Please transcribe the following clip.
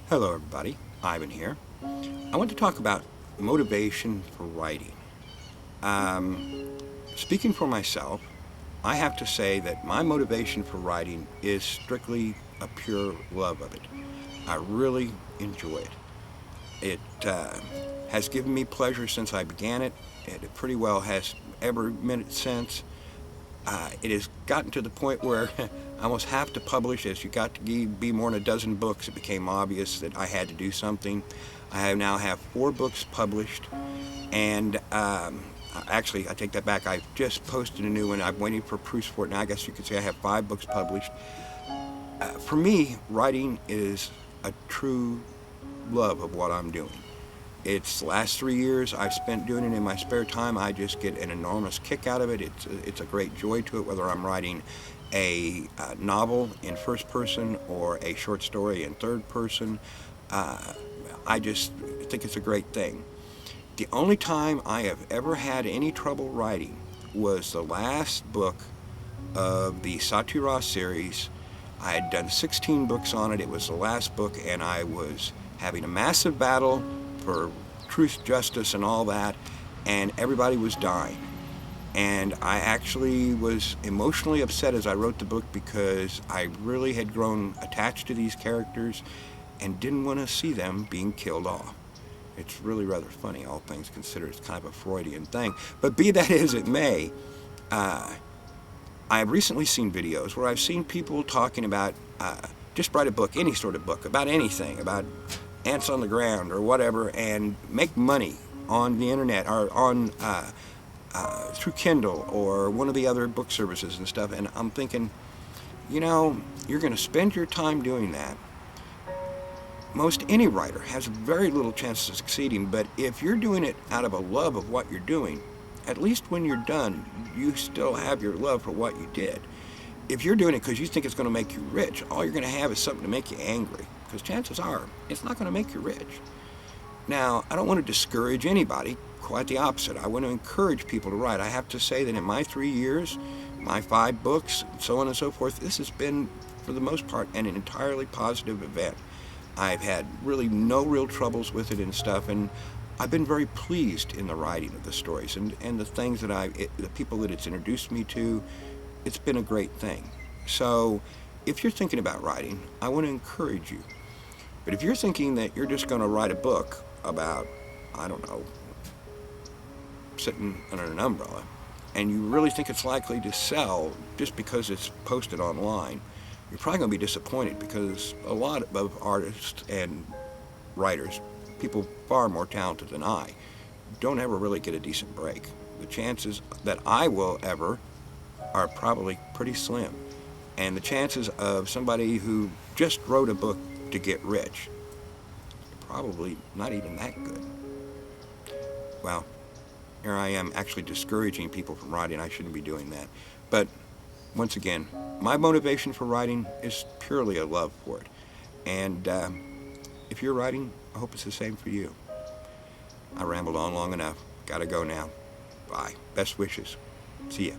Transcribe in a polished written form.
Hello everybody, Ivan here. I want to talk about motivation for writing. Speaking for myself, I have to say that my motivation for writing is strictly a pure love of it. I really enjoy it. It has given me pleasure since I began it, and it pretty well has every minute since. It has gotten to the point where I almost have to publish. As you got to be more than a dozen books, it became obvious that I had to do something. I now have 4 books published, and actually, I take that back. I've just posted a new one. I'm waiting for proofs for it. Now, I guess you could say I have 5 books published. For me, writing is a true love of what I'm doing. It's the last 3 years I've spent doing it in my spare time. I just get an enormous kick out of it. It's a great joy to it, whether I'm writing a novel in first person or a short story in third person. I just think it's a great thing. The only time I have ever had any trouble writing was the last book of the Satu-Ra series. I had done 16 books on it. It was the last book, and I was having a massive battle for truth, justice, and all that, and everybody was dying. And I actually was emotionally upset as I wrote the book because I really had grown attached to these characters and didn't want to see them being killed off. It's really rather funny, all things considered. It's kind of a Freudian thing. But be that as it may, I've recently seen videos where I've seen people talking about just write a book, any sort of book, about anything, about ants on the ground or whatever, and make money on the internet or on through Kindle or one of the other book services and stuff. And I'm thinking, you're going to spend your time doing that. Most any writer has very little chance of succeeding, but if you're doing it out of a love of what you're doing, at least when you're done, you still have your love for what you did. If you're doing it because you think it's going to make you rich, all you're going to have is something to make you angry, because chances are it's not going to make you rich. Now, I don't want to discourage anybody, quite the opposite. I want to encourage people to write. I have to say that in my 3 years, my 5 books, and so on and so forth, this has been, for the most part, an entirely positive event. I've had really no real troubles with it and stuff, and I've been very pleased in the writing of the stories and the things that the people that it's introduced me to. It's been a great thing. So if you're thinking about writing, I want to encourage you. But if you're thinking that you're just going to write a book about, I don't know, sitting under an umbrella, and you really think it's likely to sell just because it's posted online, you're probably going to be disappointed, because a lot of artists and writers, people far more talented than I, don't ever really get a decent break. The chances that I will ever are probably pretty slim. And the chances of somebody who just wrote a book to get rich, probably not even that good. Well, here I am actually discouraging people from writing. I shouldn't be doing that. But once again, my motivation for writing is purely a love for it. And if you're writing, I hope it's the same for you. I rambled on long enough. Gotta go now. Bye. Best wishes. See ya.